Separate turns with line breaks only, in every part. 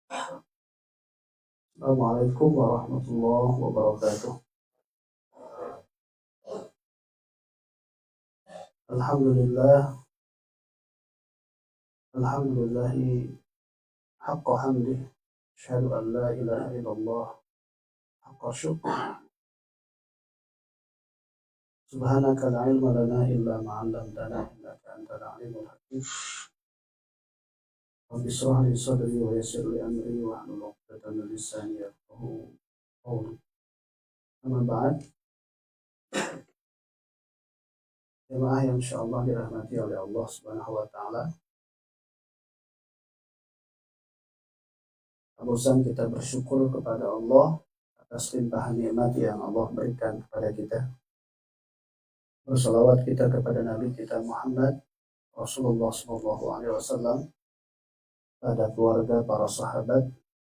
Assalamualaikum warahmatullahi wabarakatuh. Alhamdulillah, alhamdulillahi haqqa hamdih. Asyhadu an la ilaha illallah haqqa syukr. Subhanaka la ilma lana illa ma 'allamtana innaka antal alimul hakim. Rabbi shrah li sadri wa yassir li amri wa hlul 'uqdatam min lisani yafqahu qawli. Amma ba'd, jemaah yang insyaallah dirahmati oleh Allah Subhanahu wa taala. Barusan kita bersyukur kepada Allah atas limpahan nikmat yang Allah berikan kepada kita. Bersalawat kita kepada Nabi kita Muhammad Rasulullah SAW, pada keluarga, para sahabat,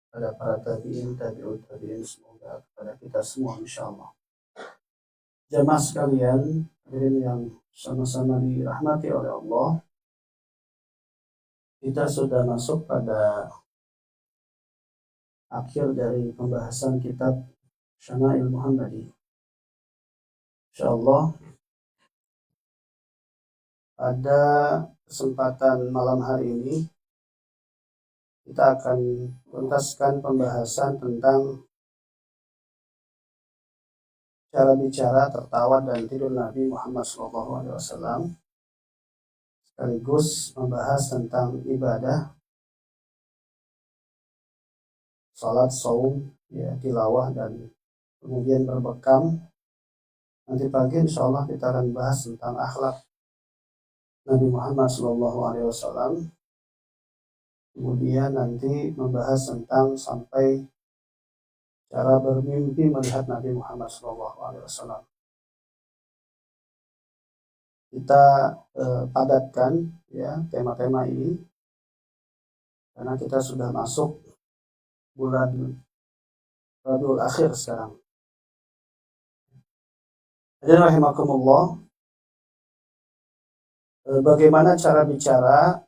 pada para tabi'in, tabi'ut tabi'in, semoga kepada kita semua insyaallah. Jamaah sekalian, hadirin yang sama-sama dirahmati oleh Allah, kita sudah masuk pada akhir dari pembahasan kitab Syama'il Muhammadi. Insyaallah pada kesempatan malam hari ini kita akan tuntaskan pembahasan tentang cara bicara, tertawa, dan tidur Nabi Muhammad SAW, sekaligus membahas tentang ibadah, salat, saum, tilawah, dan kemudian berbekam. Nanti pagi insyaallah kita akan bahas tentang akhlak Nabi Muhammad SAW. Kemudian nanti membahas tentang sampai cara bermimpi melihat Nabi Muhammad SAW. Kita padatkan tema-tema ini karena kita sudah masuk bulan Rabiul Akhir sekarang. Jadi rahimakumullah, bagaimana cara bicara,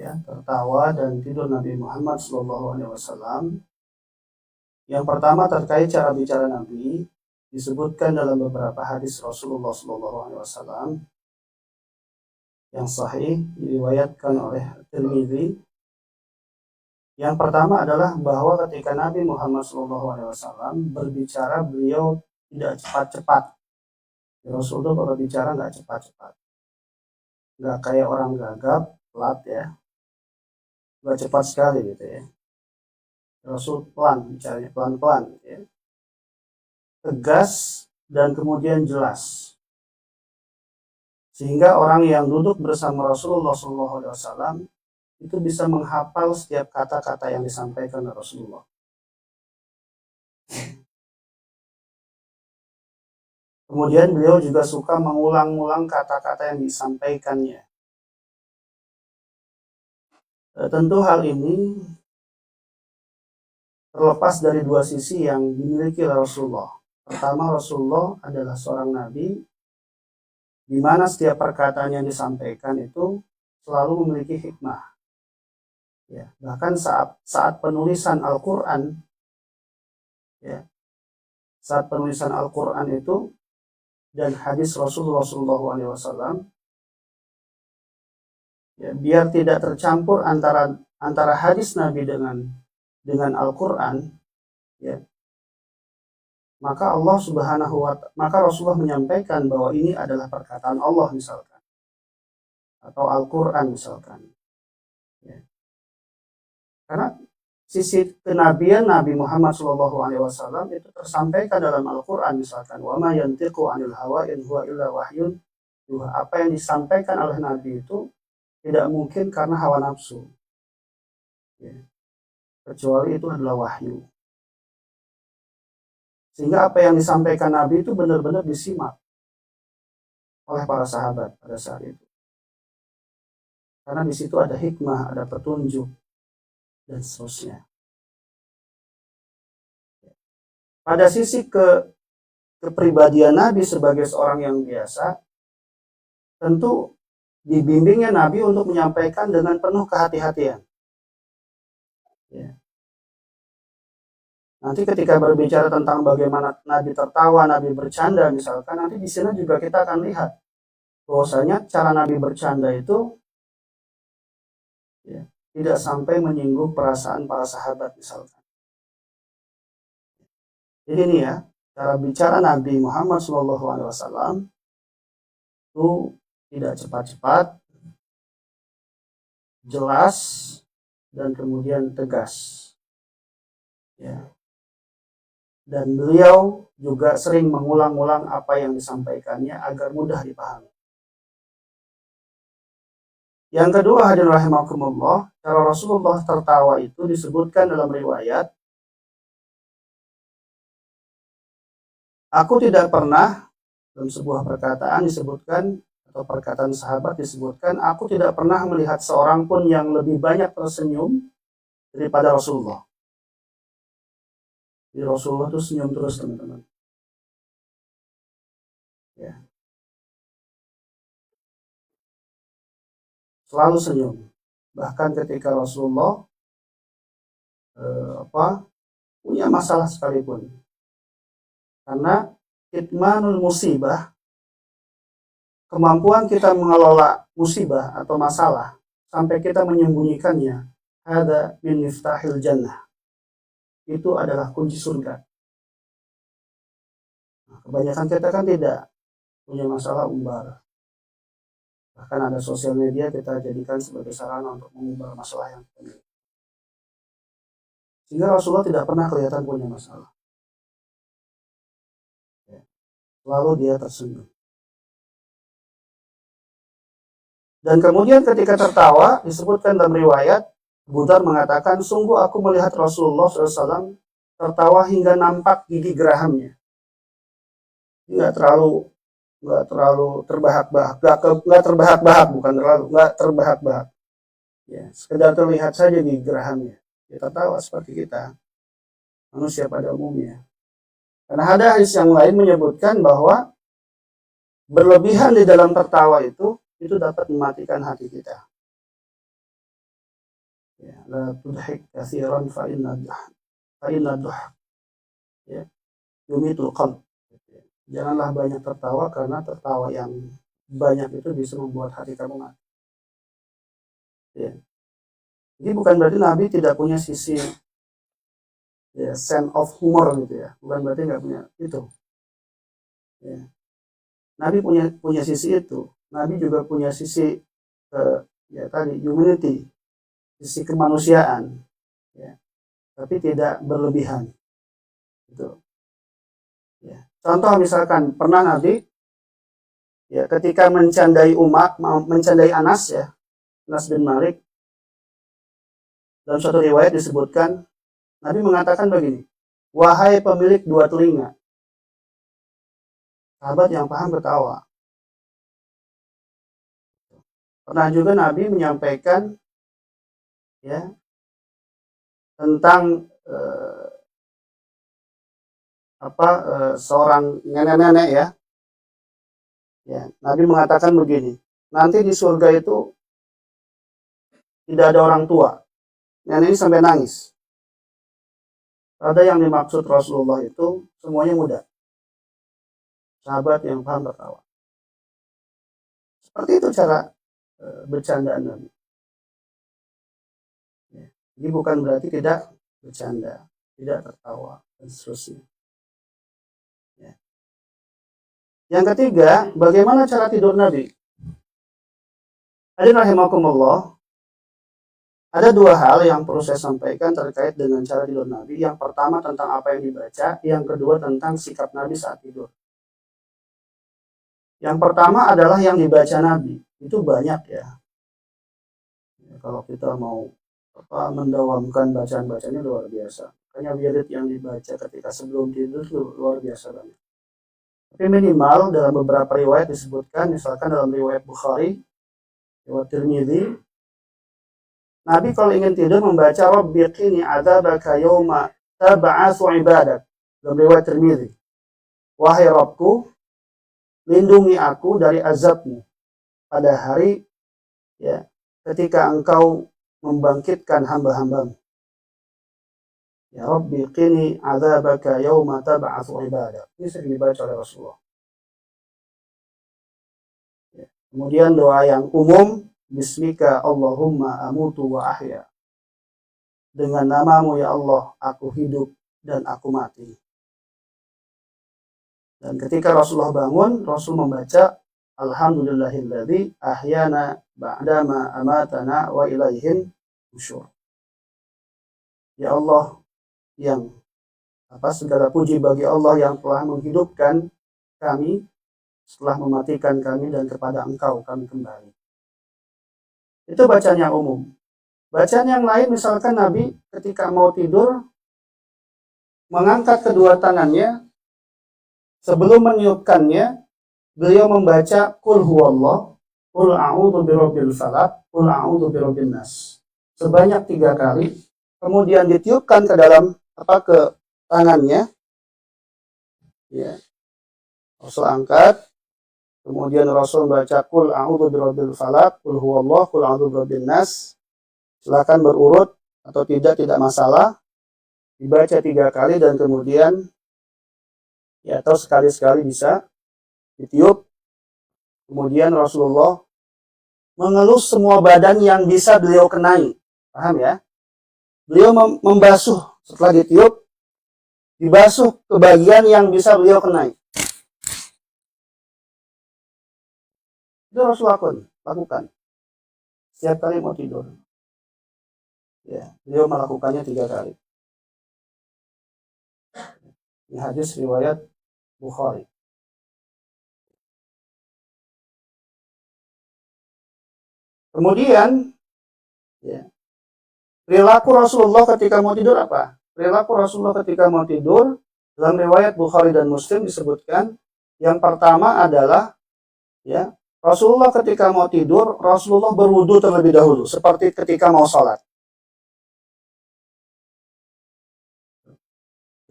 tertawa dan tidur Nabi Muhammad SAW. Yang pertama terkait cara bicara Nabi, disebutkan dalam beberapa hadis Rasulullah SAW yang sahih, diriwayatkan oleh Tirmidzi. Yang pertama adalah bahwa ketika Nabi Muhammad SAW berbicara, beliau tidak cepat-cepat. Rasulullah kalau bicara nggak cepat-cepat, nggak kayak orang gagap, pelat nggak cepat sekali gitu ya. Rasul pelan, bicaranya pelan-pelan, tegas dan kemudian jelas, sehingga orang yang duduk bersama Rasulullah SAW itu bisa menghafal setiap kata-kata yang disampaikan oleh Rasulullah. Kemudian beliau juga suka mengulang-ulang kata-kata yang disampaikannya. Tentu hal ini terlepas dari dua sisi yang dimiliki oleh Rasulullah. Pertama, Rasulullah adalah seorang nabi di mana setiap perkataan yang disampaikan itu selalu memiliki hikmah. Bahkan saat penulisan Al-Quran, saat penulisan Al-Quran itu dan hadis Rasulullah SAW, biar tidak tercampur antara hadis Nabi dengan Al-Quran, maka maka Rasulullah menyampaikan bahwa ini adalah perkataan Allah misalkan, atau Al-Quran misalkan. Karena sisi kenabian Nabi Muhammad SAW itu tersampaikan dalam Al-Quran misalkan, wa ma yantiqu 'anil hawa in huwa illa wahyun yuha. Apa yang disampaikan oleh Nabi itu tidak mungkin karena hawa nafsu, kecuali itu adalah wahyu. Sehingga apa yang disampaikan Nabi itu benar-benar disimak oleh para sahabat pada saat itu, karena di situ ada hikmah, ada petunjuk, dan seterusnya. Pada sisi kepribadian Nabi sebagai seorang yang biasa, tentu dibimbingnya Nabi untuk menyampaikan dengan penuh kehati-hatian. Nanti ketika berbicara tentang bagaimana Nabi tertawa, Nabi bercanda misalkan, nanti di sini juga kita akan lihat bahwasanya cara Nabi bercanda itu ya, tidak sampai menyinggung perasaan para sahabat misalkan. Jadi ini ya, cara bicara Nabi Muhammad SAW itu tidak cepat-cepat, jelas, dan kemudian tegas. Ya. Dan beliau juga sering mengulang-ulang apa yang disampaikannya agar mudah dipahami. Yang kedua, hadirin rahimakumullah, cara Rasulullah tertawa itu disebutkan dalam riwayat, aku tidak pernah, dalam sebuah perkataan disebutkan, atau perkataan sahabat disebutkan, aku tidak pernah melihat seorang pun yang lebih banyak tersenyum daripada Rasulullah. Jadi Rasulullah itu senyum terus, teman-teman. Ya. Selalu senyum. Bahkan ketika Rasulullah punya masalah sekalipun. Karena kitmanul musibah, kemampuan kita mengelola musibah atau masalah sampai kita menyembunyikannya, ada min miftahil jannah. Itu adalah kunci surga. Nah, kebanyakan kita kan tidak punya masalah umbar. Bahkan ada sosial media kita jadikan sebagai sarana untuk mengumbar masalah yang kita miliki. Sehingga Rasulullah tidak pernah kelihatan punya masalah. Lalu dia tersenyum. Dan kemudian ketika tertawa, disebutkan dalam riwayat, Abu Dzar mengatakan, sungguh aku melihat Rasulullah SAW tertawa hingga nampak gigi gerahamnya. Nggak terlalu terbahak-bahak, nggak terbahak-bahak, bukan terlalu, nggak terbahak-bahak. Ya, sekedar terlihat saja gigi gerahamnya. Dia tertawa seperti kita, manusia pada umumnya. Karena ada hadis yang lain menyebutkan bahwa berlebihan di dalam tertawa itu dapat mematikan hati kita. Ya, la tudhik katsiran fa inna dhahk ya yumitul qalb. Janganlah banyak tertawa karena tertawa yang banyak itu bisa membuat hati kamu mati. Ya. Jadi bukan berarti Nabi tidak punya sisi ya, sense of humor gitu ya. Bukan berarti nggak punya itu. Ya. Nabi punya sisi itu. Nabi juga punya sisi ya tadi humanity, sisi kemanusiaan, ya. Tapi tidak berlebihan. Gitu. Ya. Contoh misalkan pernah Nabi ya ketika mencandai mencandai Anas ya, Anas bin Malik, dalam suatu riwayat disebutkan Nabi mengatakan begini, wahai pemilik dua telinga. Sahabat yang paham ketawa. Pernah juga Nabi menyampaikan ya tentang seorang nenek-nenek ya. Ya, Nabi mengatakan begini, nanti di surga itu tidak ada orang tua. Nenek ini sampai nangis. Ada yang dimaksud Rasulullah itu semuanya muda. Sahabat yang paham tertawa. Seperti itu cara bercandaan Nabi. Ya. Jadi bukan berarti tidak bercanda, tidak tertawa, dan seterusnya. Ya. Yang ketiga, bagaimana cara tidur Nabi? Hadirin rahimakumullah, ada dua hal yang perlu saya sampaikan terkait dengan cara tidur Nabi. Yang pertama tentang apa yang dibaca, yang kedua tentang sikap Nabi saat tidur. Yang pertama adalah yang dibaca Nabi. Itu banyak ya. Kalau kita mau mendawamkan bacaan-bacanya luar biasa. Makanya wirid yang dibaca ketika sebelum tidur itu luar biasa banget. Tapi minimal dalam beberapa riwayat disebutkan, misalkan dalam riwayat Bukhari, riwayat Tirmidzi, Nabi kalau ingin tidur membaca Rabbi qini adzabaka yauma tab'atsu ibadak. Dalam riwayat Tirmidzi, wahai Rabbku, lindungi aku dari azabmu pada hari ya ketika engkau membangkitkan hamba-hambamu. Ya Rabbi qini adzabaka yauma tab'atsu ibadak. Ini sering dibaca oleh Rasulullah. Ya. Kemudian doa yang umum, Bismika Allahumma amutu wa ahya. Dengan namamu ya Allah, aku hidup dan aku mati. Dan ketika Rasulullah bangun, Rasul membaca Alhamdulillahilladzi ahyana ba'dama amatana wa ilaihin nusyur. Ya Allah, yang segala puji bagi Allah yang telah menghidupkan kami setelah mematikan kami dan kepada Engkau kami kembali. Itu bacaan yang umum. Bacaan yang lain misalkan Nabi ketika mau tidur mengangkat kedua tangannya sebelum meniupkannya, beliau membaca Qul huwallah, Qul a'udzu birabbil falaq, Qul a'udzu birabbin nas. Sebanyak 3 kali. Kemudian ditiupkan ke dalam ke tangannya. Ya. Rasul angkat. Kemudian Rasul membaca Qul a'udzu birabbil falaq, Qul huwallah, Qul a'udzu birabbin nas. Silakan berurut atau tidak masalah. Dibaca 3 kali dan kemudian atau sekali-sekali bisa ditiup. Kemudian Rasulullah mengelus semua badan yang bisa beliau kenai. Paham ya? Beliau membasuh setelah ditiup, dibasuh ke bagian yang bisa beliau kenai. Itu Rasul lakukan. Setiap kali mau tidur. Ya, beliau melakukannya 3 kali. Ini hadis riwayat Bukhari. Kemudian, perilaku Rasulullah ketika mau tidur apa? Perilaku Rasulullah ketika mau tidur dalam riwayat Bukhari dan Muslim disebutkan yang pertama adalah Rasulullah ketika mau tidur, Rasulullah berwudu terlebih dahulu seperti ketika mau sholat.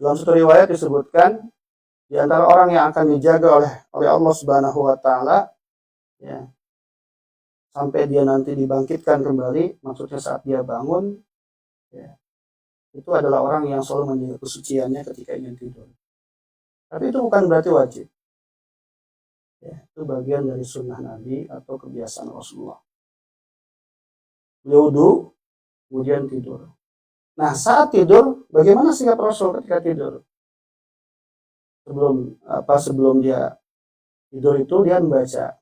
Dalam satu riwayat disebutkan di antara orang yang akan dijaga oleh Allah Subhanahu wa taala sampai dia nanti dibangkitkan kembali, maksudnya saat dia bangun, itu adalah orang yang selalu menjaga kesuciannya ketika ingin tidur. Tapi itu bukan berarti wajib. Itu bagian dari sunnah Nabi atau kebiasaan Rasulullah. Beliau wudu, kemudian tidur. Nah, saat tidur, bagaimana sikap Rasul ketika tidur? Sebelum dia tidur itu dia membaca.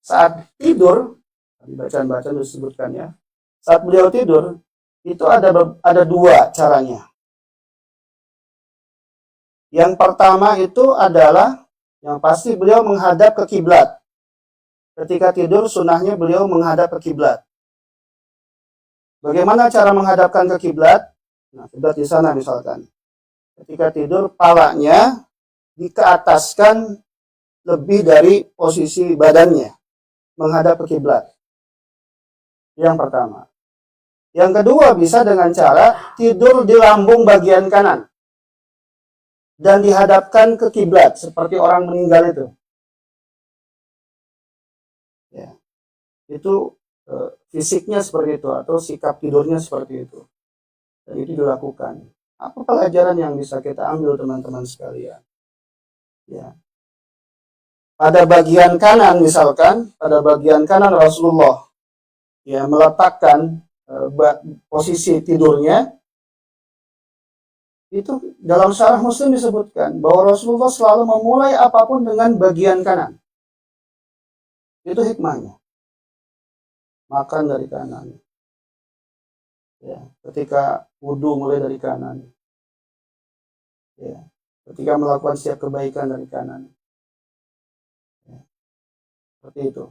Saat tidur, bacaan-bacaan disebutkan ya. Saat beliau tidur, itu ada 2 caranya. Yang pertama itu adalah yang pasti beliau menghadap ke kiblat. Ketika tidur sunnahnya beliau menghadap ke kiblat. Bagaimana cara menghadapkan ke kiblat? Nah, kiblat di sana misalkan. Ketika tidur palanya dikeataskan lebih dari posisi badannya menghadap ke kiblat. Yang pertama. Yang kedua bisa dengan cara tidur di lambung bagian kanan dan dihadapkan ke kiblat seperti orang meninggal itu. Itu fisiknya seperti itu atau sikap tidurnya seperti itu. Dan itu dilakukan. Apa pelajaran yang bisa kita ambil teman-teman sekalian? Pada bagian kanan misalkan, pada bagian kanan Rasulullah meletakkan posisi tidurnya. Itu dalam syarah Muslim disebutkan bahwa Rasulullah selalu memulai apapun dengan bagian kanan. Itu hikmahnya. Makan dari kanan. Ketika wudu mulai dari kanan. Ketika melakukan setiap kebaikan dari kanan. Seperti itu.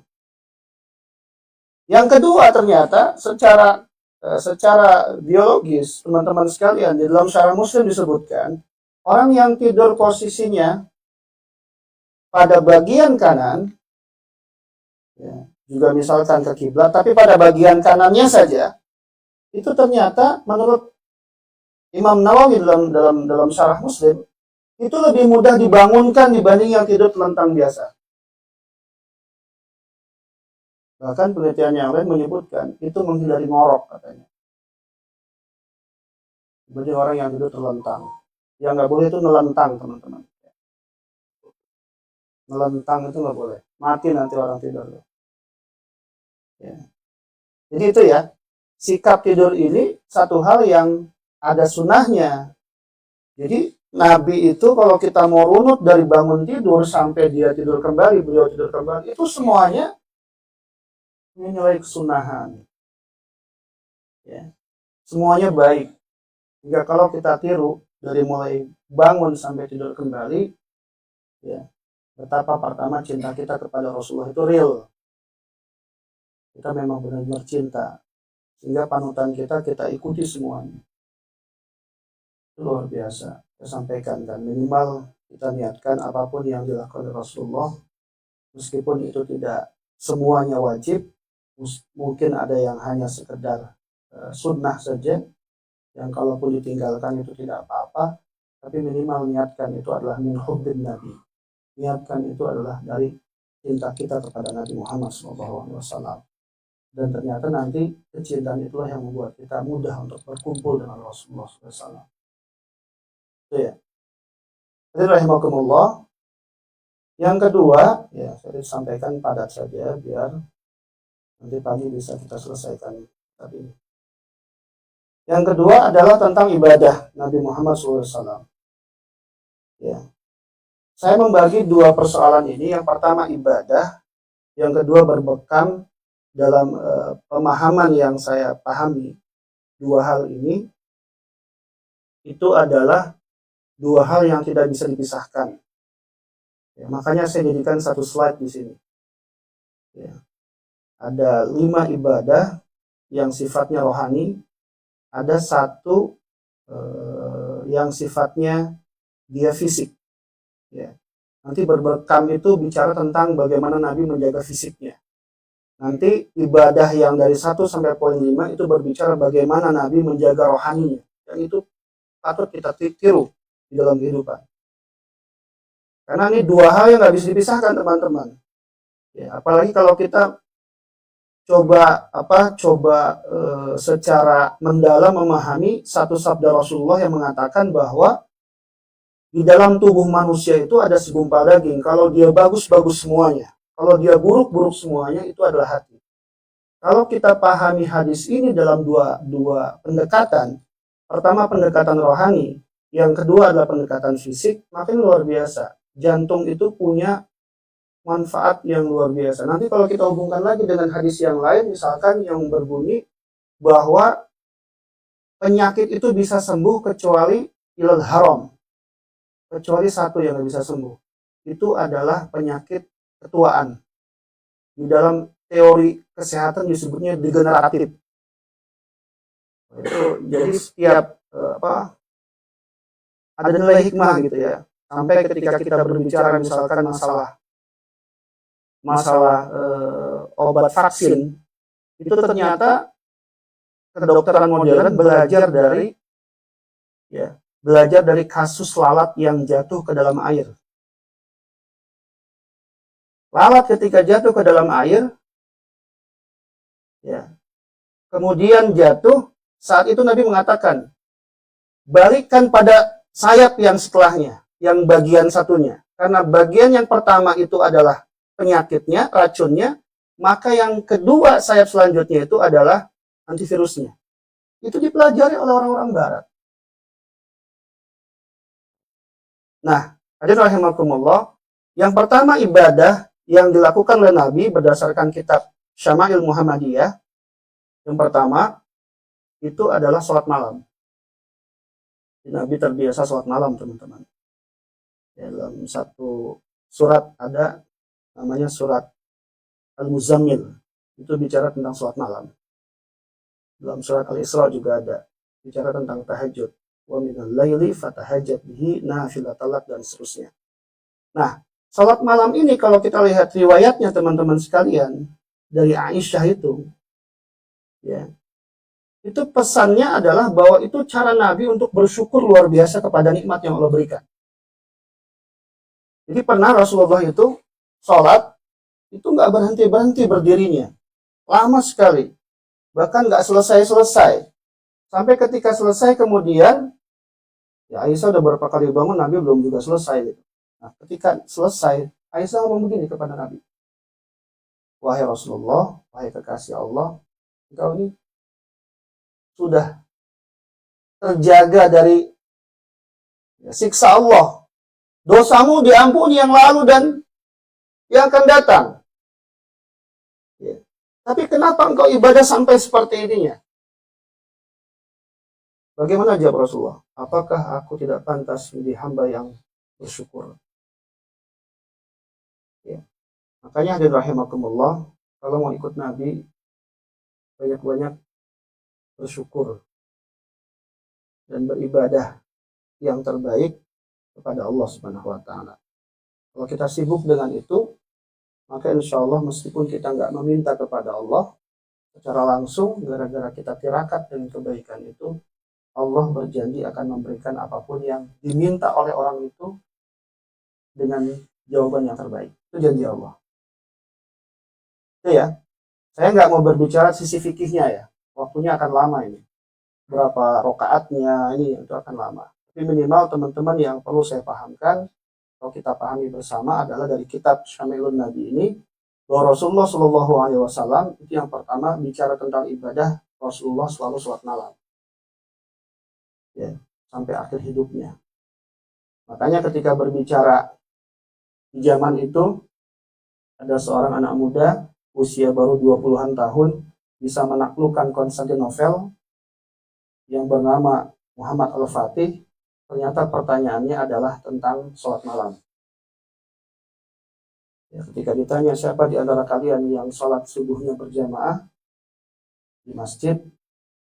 Yang kedua ternyata secara biologis, teman-teman sekalian, di dalam syarah Muslim disebutkan, orang yang tidur posisinya pada bagian kanan, juga misalkan ke kiblat, tapi pada bagian kanannya saja, itu ternyata menurut Imam Nawawi dalam syarah Muslim, itu lebih mudah dibangunkan dibanding yang tidur telentang biasa. Bahkan penelitian yang lain menyebutkan itu menghindari ngorok katanya. Seperti orang yang tidur terlentang. Yang nggak boleh itu nelentang, teman-teman. Nelentang itu nggak boleh. Mati nanti orang tidur. Ya. Jadi itu ya, sikap tidur ini satu hal yang ada sunnahnya. Jadi Nabi itu kalau kita mau runut dari bangun tidur sampai dia tidur kembali, beliau tidur kembali, itu semuanya menilai kesunahan. Ya. Semuanya baik. Hingga kalau kita tiru dari mulai bangun sampai tidur kembali, ya, betapa pertama cinta kita kepada Rasulullah itu real. Kita memang benar-benar cinta. Sehingga panutan kita ikuti semuanya. Itu luar biasa. Saya sampaikan kan, minimal kita niatkan apapun yang dilakukan oleh Rasulullah, meskipun itu tidak semuanya wajib, mungkin ada yang hanya sekedar sunnah saja, yang kalaupun ditinggalkan itu tidak apa-apa, tapi minimal niatkan itu adalah min hubbin Nabi. Niatkan itu adalah dari cinta kita kepada Nabi Muhammad SAW. Dan ternyata nanti kecintaan itulah yang membuat kita mudah untuk berkumpul dengan Rasulullah SAW. Itu ya. Jadi rahimakumullah. Yang kedua, ya saya sampaikan padat saja biar nanti pagi bisa kita selesaikan tadi. Yang kedua adalah tentang ibadah Nabi Muhammad SAW. Ya. Saya membagi dua persoalan ini. Yang pertama ibadah, yang kedua berbekam dalam pemahaman yang saya pahami. Dua hal ini itu adalah dua hal yang tidak bisa dipisahkan. Ya, makanya saya jadikan satu slide di sini. Ya. Ada 5 ibadah yang sifatnya rohani, ada satu yang sifatnya dia fisik. Ya. Nanti berbekam itu bicara tentang bagaimana Nabi menjaga fisiknya. Nanti ibadah yang dari 1 sampai poin 5 itu berbicara bagaimana Nabi menjaga rohaninya. Dan itu patut kita tiru di dalam kehidupan. Karena ini dua hal yang nggak bisa dipisahkan, teman-teman. Ya, apalagi kalau kita coba secara mendalam memahami satu sabda Rasulullah yang mengatakan bahwa di dalam tubuh manusia itu ada segumpal daging. Kalau dia bagus-bagus semuanya, kalau dia buruk-buruk semuanya, itu adalah hati. Kalau kita pahami hadis ini dalam dua pendekatan, pertama pendekatan rohani, yang kedua adalah pendekatan fisik, makin luar biasa. Jantung itu punya manfaat yang luar biasa. Nanti kalau kita hubungkan lagi dengan hadis yang lain, misalkan yang berbunyi bahwa penyakit itu bisa sembuh kecuali ilal haram. Kecuali satu yang tidak bisa sembuh. Itu adalah penyakit ketuaan. Di dalam teori kesehatan disebutnya degeneratif. Itu jadi setiap ada nilai hikmah gitu ya. Sampai ketika kita berbicara misalkan masalah obat vaksin, itu ternyata kedokteran modern belajar dari kasus lalat yang jatuh ke dalam air. Lalat ketika jatuh ke dalam air, ya, kemudian jatuh, saat itu Nabi mengatakan, balikkan pada sayap yang setelahnya, yang bagian satunya. Karena bagian yang pertama itu adalah penyakitnya, racunnya, maka yang kedua sayap selanjutnya itu adalah antivirusnya. Itu dipelajari oleh orang-orang barat. Nah, hadirin rahimakumullah, yang pertama ibadah yang dilakukan oleh Nabi berdasarkan kitab Syama'il Muhammadiyah, yang pertama itu adalah sholat malam. Nabi terbiasa sholat malam, teman-teman. Dalam satu surat ada namanya surat Al-Muzammil, itu bicara tentang sholat malam. Dalam surat Al-Isra juga ada bicara tentang tahajud. Wa minal laili fatahajjat bihi nafilatan lak, dan seterusnya. Nah, salat malam ini kalau kita lihat riwayatnya teman-teman sekalian dari Aisyah itu, ya, itu pesannya adalah bahwa itu cara Nabi untuk bersyukur luar biasa kepada nikmat yang Allah berikan. Jadi pernah Rasulullah itu sholat itu nggak berhenti-berhenti berdirinya, lama sekali, bahkan nggak selesai-selesai, Sampai ketika selesai kemudian, ya Aisyah udah berapa kali bangun, Nabi belum juga selesai gitu. Nah, ketika selesai, Aisyah ngomong begini kepada Nabi. Wahai Rasulullah, wahai kekasih Allah, engkau ini sudah terjaga dari siksa Allah. Dosamu diampuni yang lalu dan yang akan datang. Ya. Tapi kenapa engkau ibadah sampai seperti ininya? Bagaimana jawab Rasulullah? Apakah aku tidak pantas menjadi hamba yang bersyukur? Ya. Makanya hadirin rahimakumullah, kalau mau ikut Nabi, banyak-banyak bersyukur dan beribadah yang terbaik kepada Allah Subhanahu wa Ta'ala. Kalau kita sibuk dengan itu, maka insya Allah meskipun kita nggak meminta kepada Allah secara langsung, gara-gara kita tirakat dengan kebaikan itu, Allah berjanji akan memberikan apapun yang diminta oleh orang itu dengan jawaban yang terbaik. Itu janji Allah. Itu ya. Saya nggak mau berbicara sisi fikihnya ya. Waktunya akan lama ini. Berapa rokaatnya ini itu akan lama. Tapi minimal teman-teman yang perlu saya pahamkan, kalau kita pahami bersama adalah dari kitab Syamilun Nabi ini, bahwa Rasulullah Shallallahu Alaihi Wasallam itu yang pertama bicara tentang ibadah, Rasulullah selalu sholat malam. Ya, sampai akhir hidupnya. Makanya ketika berbicara di zaman itu, ada seorang anak muda usia baru 20-an tahun bisa menaklukkan Konstantinopel yang bernama Muhammad Al-Fatih. Ternyata pertanyaannya adalah tentang sholat malam. Ya, ketika ditanya siapa di antara kalian yang sholat subuhnya berjamaah di masjid,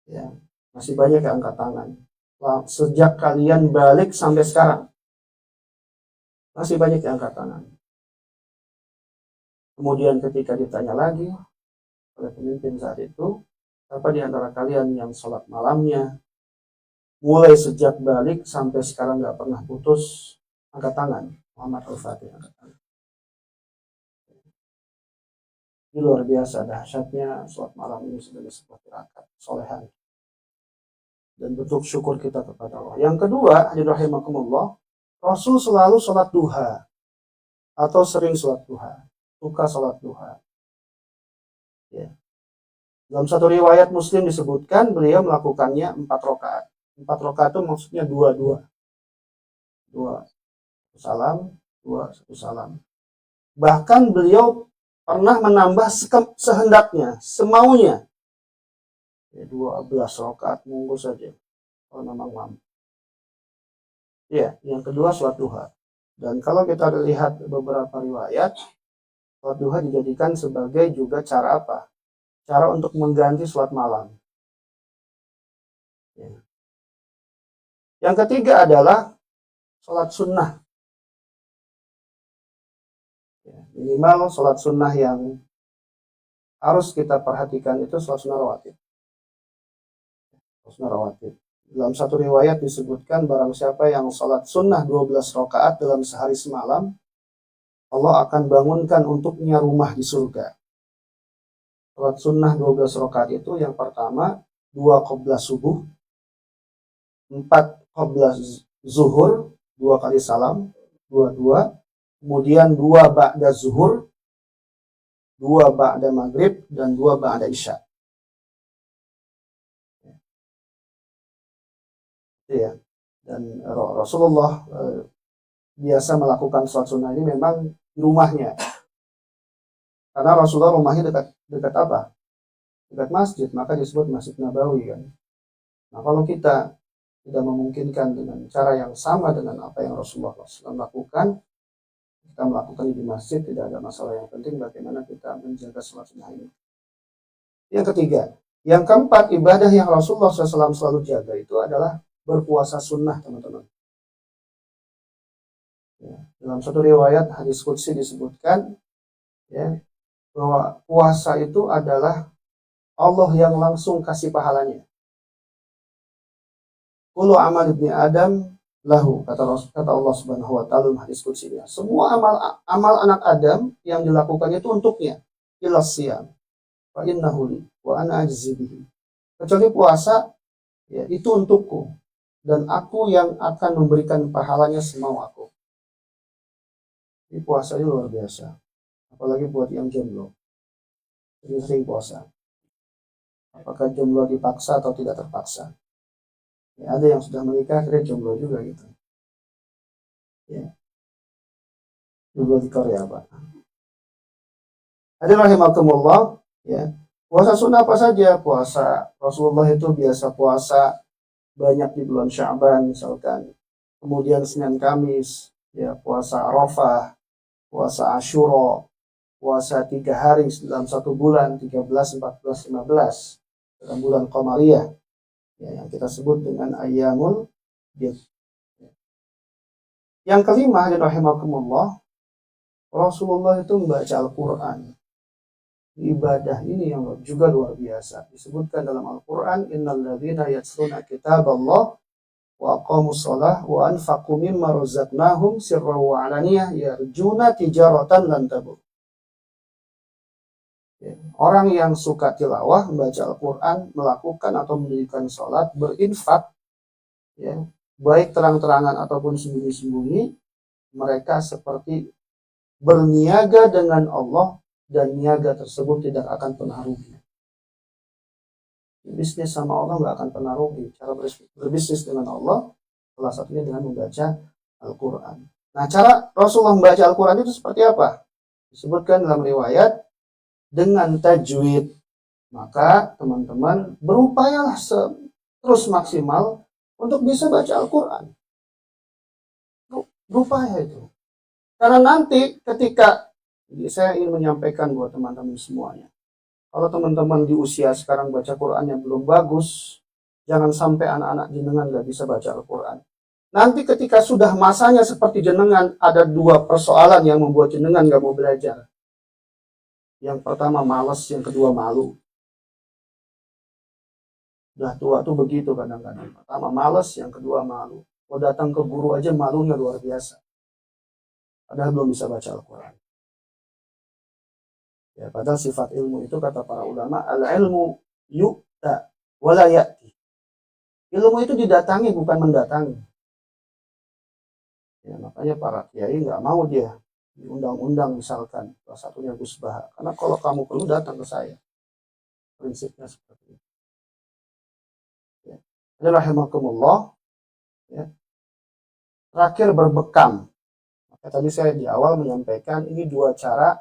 ya, masih banyak yang angkat tangan. Sejak kalian balik sampai sekarang, masih banyak yang angkat tangan. Kemudian ketika ditanya lagi oleh pemimpin saat itu, siapa di antara kalian yang sholat malamnya mulai sejak balik sampai sekarang nggak pernah putus, angkat tangan. Muhammad Al-Fatih angkat tangan. Ini luar biasa dahsyatnya sholat malam ini sebagai sebuah tirakat solehan dan bentuk syukur kita kepada Allah. Yang kedua, hadirin rahimakumullah, Rasul selalu sholat duha atau sering sholat duha, suka sholat duha. Ya. Dalam satu riwayat Muslim disebutkan beliau melakukannya 4 rakaat. 4 rakaat itu maksudnya 2 salam, 1 salam. Bahkan beliau pernah menambah sehendaknya, semaunya. Ya, 12 rakaat monggo saja kalau memang mampu. Ya, yang kedua sholat duha. Dan kalau kita lihat beberapa riwayat, sholat duha dijadikan sebagai juga cara apa? Cara untuk mengganti sholat malam. Ya. Yang ketiga adalah sholat sunnah. Ya, minimal sholat sunnah yang harus kita perhatikan itu sholat sunnah rawatib. Sunnah rawatib. Dalam satu riwayat disebutkan barang siapa yang sholat sunnah 12 rakaat dalam sehari semalam, Allah akan bangunkan untuknya rumah di surga. Sholat sunnah 12 rakaat itu yang pertama 2 qabla subuh, 4 qabla zuhur, 2 kali salam, 2, kemudian 2 ba'da zuhur, 2 ba'da maghrib, dan 2 ba'da isya. Ya. Dan Rasulullah biasa melakukan sholat sunnah ini memang di rumahnya. Karena Rasulullah rumahnya dekat apa? Dekat masjid, maka disebut Masjid Nabawi kan. Nah, kalau kita tidak memungkinkan dengan cara yang sama dengan apa yang Rasulullah SAW lakukan, kita melakukan di masjid, tidak ada masalah. Yang penting bagaimana kita menjaga sholat sunnah ini. Yang ketiga, yang keempat, ibadah yang Rasulullah SAW selalu jaga itu adalah berpuasa sunnah, teman-teman. Ya, dalam satu riwayat hadis qudsi disebutkan ya, bahwa puasa itu adalah Allah yang langsung kasih pahalanya. Kullu amal ibni Adam lahu, kata Allah Subhanahu wa taala dalam hadis qudsi. Semua amal anak Adam yang dilakukan itu untuknya. Illa siyam fa innahu li wa ana ajzi bihi. Kecuali puasa, Ya, itu untukku dan aku yang akan memberikan pahalanya semau aku. Ini puasanya luar biasa. Apalagi buat yang jomblo. Sering-sering puasa. Apakah jomblo dipaksa atau tidak terpaksa? Ya, ada yang sudah menikah akhirnya jomblo juga gitu. Ya, jomblo di Korea, Pak. Ada rahimakumullah, ya. Puasa sunnah apa saja? Puasa Rasulullah itu biasa puasa banyak di bulan Sya'ban misalkan. Kemudian Senin Kamis, ya puasa Arafah, puasa Asyura, puasa 3 hari dalam 1 bulan, 13, 14, 15 dalam bulan Qamariyah, ya, yang kita sebut dengan Ayyamul Bid. Yang kelima, rahimakumullah, Rasulullah itu membaca Al-Quran. Ibadah ini yang juga luar biasa. Disebutkan dalam Al-Quran, Innal ladzina yatluna kitaballah wa aqamus shalah wa anfaqu mimma razaqnahum sirran wa alaniyah yarjuna tijaratan lan tabur. Ya. Orang yang suka tilawah, membaca Al-Quran, melakukan atau mendirikan sholat, berinfak, ya, baik terang-terangan ataupun sembunyi-sembunyi, mereka seperti berniaga dengan Allah dan niaga tersebut tidak akan pernah rugi. Bisnis sama Allah nggak akan pernah rugi. Cara berbisnis dengan Allah salah satunya dengan membaca Al-Quran. Nah, cara Rasulullah membaca Al-Quran itu seperti apa? Disebutkan dalam riwayat dengan tajwid. Maka teman-teman berupayalah terus maksimal untuk bisa baca Al-Quran. Berupaya itu. Karena nanti ketika saya ingin menyampaikan buat teman-teman semuanya, kalau teman-teman di usia sekarang baca Quran yang belum bagus, jangan sampai anak-anak jenengan gak bisa baca Al-Quran. Nanti ketika sudah masanya seperti jenengan, ada 2 persoalan yang membuat jenengan gak mau belajar. Yang pertama malas, yang kedua malu. Udah tua tuh begitu kadang-kadang. Pertama malas, yang kedua malu. Mau datang ke guru aja malunya luar biasa. Padahal belum bisa baca Al-Quran. Ya, padahal sifat ilmu itu kata para ulama, al-ilmu yu'ta wala ya'ti. Ilmu itu didatangi bukan mendatangi. Ya, makanya para kiai nggak mau dia diundang-undang misalkan, salah satunya Gus Baha. Karena kalau kamu perlu datang ke saya. Prinsipnya seperti itu. Ya. Jadi rahimakumullah, ya. Terakhir berbekam. Maka tadi saya di awal menyampaikan ini 2 cara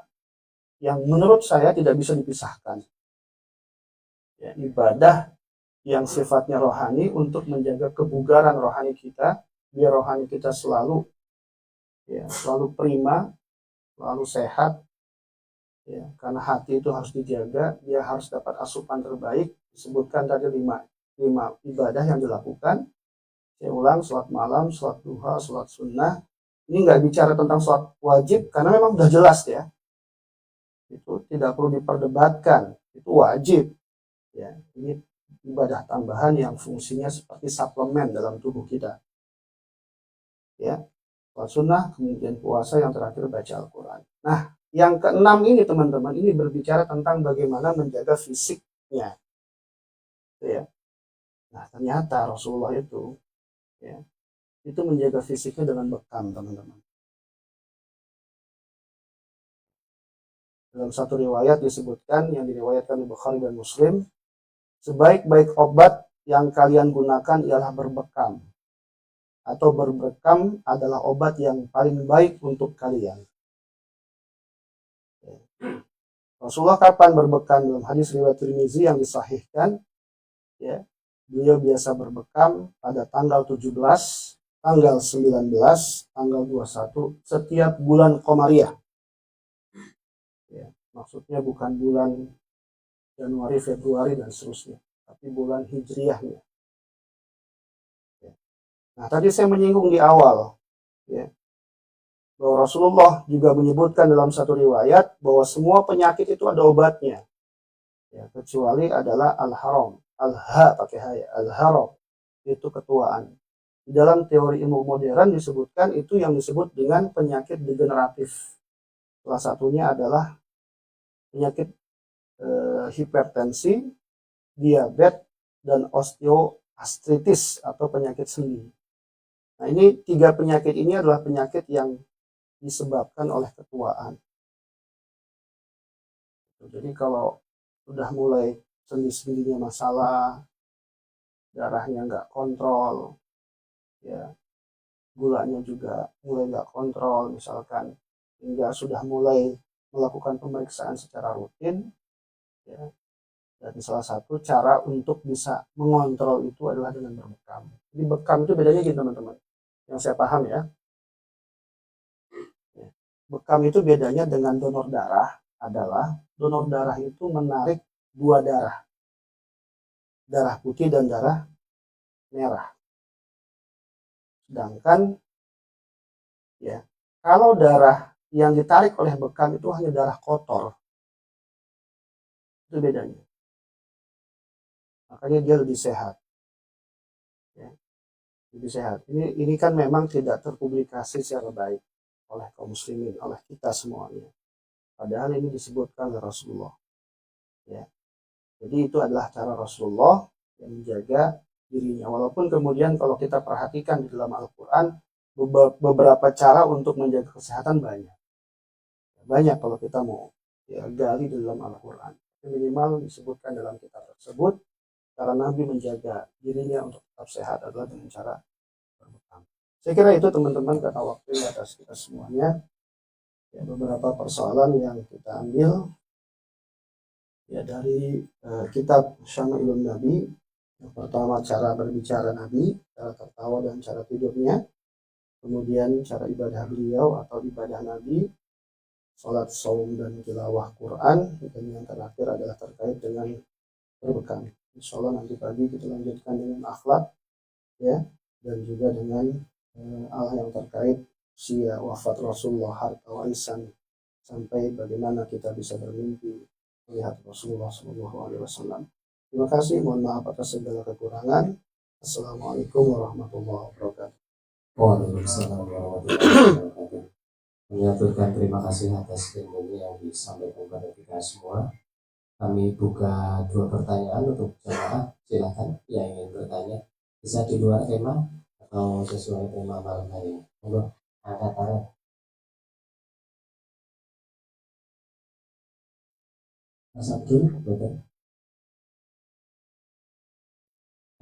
yang menurut saya tidak bisa dipisahkan. Ya, ibadah yang sifatnya rohani untuk menjaga kebugaran rohani kita, biar rohani kita selalu, ya, selalu prima, selalu sehat, ya, karena hati itu harus dijaga, dia harus dapat asupan terbaik. Disebutkan tadi 5 ibadah yang dilakukan. Saya ulang, sholat malam, sholat duha, sholat sunnah. Ini nggak bicara tentang sholat wajib karena memang udah jelas ya. Itu tidak perlu diperdebatkan, itu wajib. Ya, ini ibadah tambahan yang fungsinya seperti suplemen dalam tubuh kita. Ya, sholat sunnah, kemudian puasa, yang terakhir baca Al-Quran. Nah, yang keenam ini teman-teman, ini berbicara tentang bagaimana menjaga fisiknya. Ya. Nah, ternyata Rasulullah itu, ya, itu menjaga fisiknya dengan bekam, teman-teman. Dalam satu riwayat disebutkan, yang diriwayatkan di Bukhari dan Muslim, sebaik-baik obat yang kalian gunakan ialah berbekam. Atau berbekam adalah obat yang paling baik untuk kalian. Rasulullah kapan berbekam? Dalam hadis riwayat Tirmizi yang disahihkan, ya, beliau biasa berbekam pada tanggal 17, tanggal 19, tanggal 21 setiap bulan Qamariyah. Ya, maksudnya bukan bulan Januari, Februari dan seterusnya, tapi bulan Hijriahnya. Ya. Nah, tadi saya menyinggung di awal, ya, bahwa Rasulullah juga menyebutkan dalam satu riwayat bahwa semua penyakit itu ada obatnya, ya, kecuali adalah al-haram, al-ha pakai ha, al-haram itu ketuaan. Di dalam teori ilmu modern disebutkan itu yang disebut dengan penyakit degeneratif. Salah satunya adalah penyakit hipertensi, diabetes, dan artritis atau penyakit sendi. Nah, ini 3 penyakit ini adalah penyakit yang disebabkan oleh ketuaan. Jadi kalau sudah mulai sendi-sendinya masalah, darahnya nggak kontrol, ya, gulanya juga mulai nggak kontrol misalkan, hingga sudah mulai melakukan pemeriksaan secara rutin, ya. Dan salah satu cara untuk bisa mengontrol itu adalah dengan berbekam. Jadi bekam itu bedanya gitu teman-teman, yang saya paham ya. Bekam itu bedanya dengan donor darah adalah donor darah itu menarik 2 darah, darah putih dan darah merah. Sedangkan ya, kalau darah yang ditarik oleh bekam itu hanya darah kotor, itu bedanya. Makanya dia lebih sehat, ya, lebih sehat. Ini kan memang tidak terpublikasi secara baik oleh kaum muslimin, oleh kita semuanya. Padahal ini disebutkan oleh Rasulullah, ya. Jadi itu adalah cara Rasulullah yang menjaga dirinya. Walaupun kemudian kalau kita perhatikan di dalam Al-Quran, beberapa cara untuk menjaga kesehatan banyak. Banyak kalau kita mau ya gali di dalam Al-Quran. Minimal disebutkan dalam kitab tersebut, cara Nabi menjaga dirinya untuk tetap sehat adalah dengan cara berbekam. Saya kira itu teman-teman, karena waktu atas kita semuanya. Ya, beberapa persoalan yang kita ambil ya dari kitab Syama'ilun Nabi. Yang pertama, cara berbicara Nabi, cara tertawa dan cara tidurnya. Kemudian cara ibadah beliau atau ibadah Nabi, sholat, saum, dan tilawah Quran. Dan yang terakhir adalah terkait dengan berbekam. Insya Allah nanti pagi kita lanjutkan dengan akhlak, ya, dan juga dengan hal yang terkait usia wafat Rasulullah, harta warisan, sampai bagaimana kita bisa bermimpi melihat Rasulullah SAW. Terima kasih, mohon maaf atas segala kekurangan. Assalamualaikum warahmatullahi wabarakatuh.
Waalaikumsalam warahmatullahi wabarakatuh. Menyaturkan terima kasih atas ilmunya yang disampaikan kepada kita semua. Kami buka 2 pertanyaan untuk jemaah. Silakan yang ingin bertanya, bisa di luar tema atau sesuai tema malam hari ini. Monggo, angkat tangan. Mas Abdul, betul.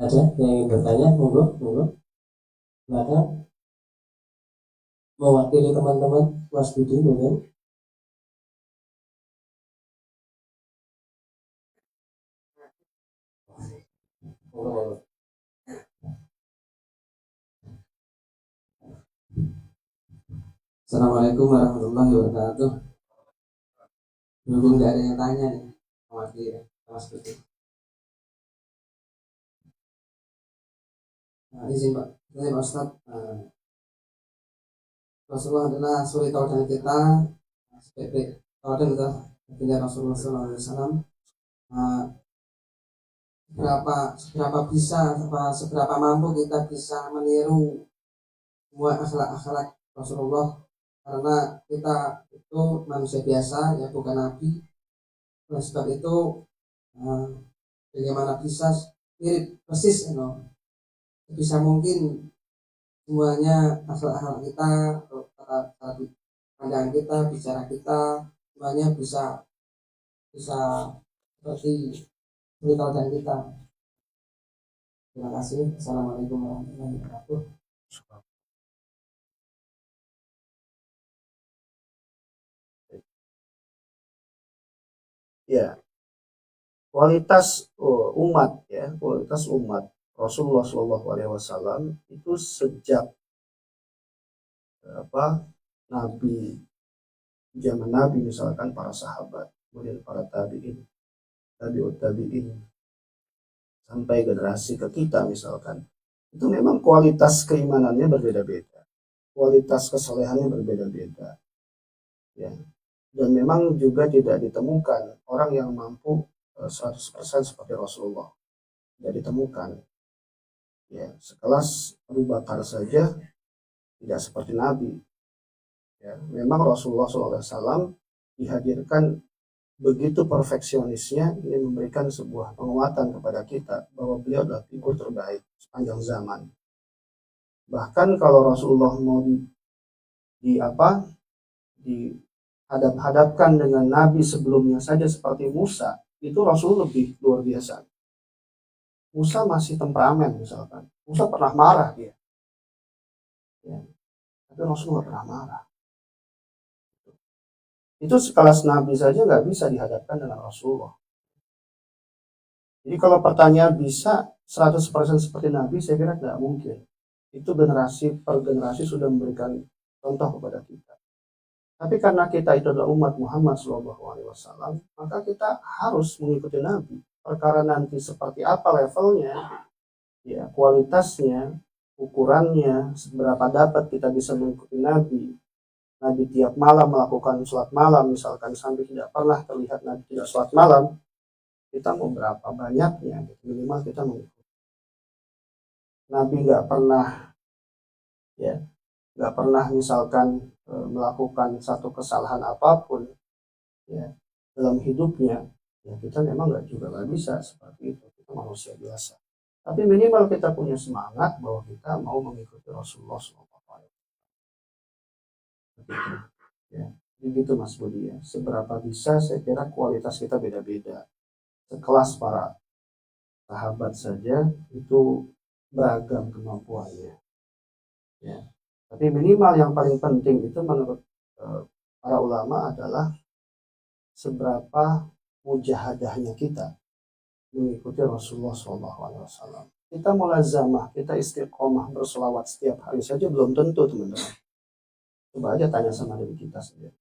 Ada yang ingin bertanya? Monggo. Silakan. Mewakili teman-teman Was Budi, mungkin. Assalamualaikum warahmatullahi wabarakatuh. Belum ada yang tanya nih, mewakili Mas Budi. Izin Pak, saya Pak Ustaz. Rasulullah adalah suri tauladan kita, sebagai tauladan kita baginda Rasulullah SAW. Seberapa mampu kita bisa meniru semua akhlak-akhlak Rasulullah, karena kita itu manusia biasa, ya, bukan nabi. Oleh sebab itu, bagaimana bisa mirip persis, bisa mungkin semuanya akhlak-akhlak kita, cara pandangan kita, bicara kita, semuanya bisa seperti tauladan kita. Terima kasih. Assalamualaikum warahmatullahi wabarakatuh.
Ya, kualitas umat, ya, kualitas umat Rasulullah SAW itu sejak Nabi, zaman Nabi misalkan para sahabat, kemudian para tabi'in, tabi'ut tabi'in, sampai generasi ke kita misalkan, itu memang kualitas keimanannya berbeda-beda, kualitas kesalehannya berbeda-beda, ya. Dan memang juga tidak ditemukan orang yang mampu 100% seperti Rasulullah, tidak ditemukan. Ya, sekelas Abu Bakar saja tidak seperti Nabi. Ya, memang Rasulullah SAW dihadirkan begitu perfeksionisnya ingin memberikan sebuah penguatan kepada kita bahwa beliau adalah figur terbaik sepanjang zaman. Bahkan kalau Rasulullah mau dihadap-hadapkan dengan nabi sebelumnya saja seperti Musa, itu Rasul lebih luar biasa. Musa masih temperamen misalkan. Musa pernah marah dia. Ya. Tapi Rasul nggak pernah marah. Itu sekelas nabi saja nggak bisa dihadapkan dengan Rasulullah. Jadi kalau pertanyaan bisa 100% seperti nabi, saya kira tidak mungkin. Itu generasi per generasi sudah memberikan contoh kepada kita. Tapi karena kita itu adalah umat Muhammad SAW, maka kita harus mengikuti Nabi. Perkara nanti seperti apa levelnya, ya kualitasnya, ukurannya, seberapa dapat kita bisa mengikuti Nabi. Nabi tiap malam melakukan sholat malam, misalkan sampai tidak pernah terlihat Nabi tidak sholat malam, kita mau berapa banyaknya, minimal kita mengikuti. Nabi nggak pernah misalkan melakukan satu kesalahan apapun ya dalam hidupnya, ya kita memang nggak bisa seperti itu, kita manusia biasa. Tapi minimal kita punya semangat bahwa kita mau mengikuti Rasulullah SAW. Ya, begitu Mas Budi ya. Seberapa bisa, saya kira kualitas kita beda-beda. Sekelas para sahabat saja itu beragam kemampuannya. Ya. Tapi minimal yang paling penting itu menurut para ulama adalah seberapa mujahadahnya kita mengikuti Rasulullah SAW. Kita mulazamah, kita istiqomah berselawat setiap hari saja belum tentu teman-teman. Coba aja tanya sama diri kita sendiri.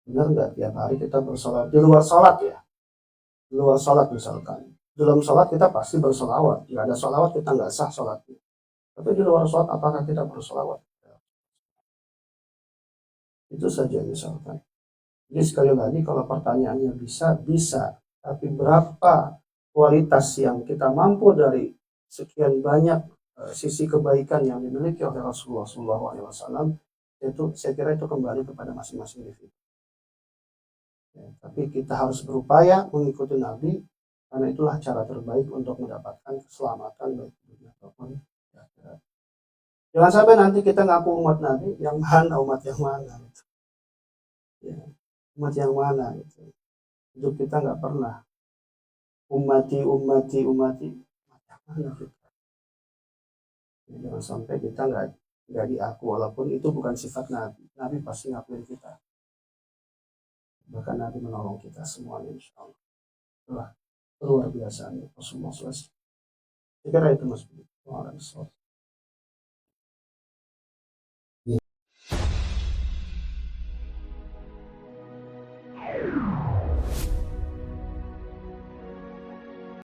Benar nggak tiap hari kita berselawat? Di luar sholat ya. Di luar sholat misalkan. Dalam sholat kita pasti berselawat. Nggak ada selawat kita nggak sah sholatnya. Tapi di luar sholat apakah kita berselawat? Itu saja misalkan. Jadi sekali lagi kalau pertanyaannya bisa. Tapi berapa kualitas yang kita mampu dari sekian banyak sisi kebaikan yang dimiliki oleh Rasulullah SAW, itu saya kira itu kembali kepada masing-masing individu. Ya, tapi kita harus berupaya mengikuti Nabi karena itulah cara terbaik untuk mendapatkan keselamatan baik dunia maupun akhirat. Jangan sampai nanti kita ngaku umat Nabi, yang mana umat yang mana gitu. Ya, umat yang mana gitu. Hidup kita nggak pernah umati umat yang mana gitu. Ya, jangan sampai kita nggak diaku, walaupun itu bukan sifat Nabi. Nabi pasti ngakuin kita. Bahkan Nabi menolong kita semuanya insya Allah. Itulah luar biasa Rasulullah SAW. Saya kira itu Mas.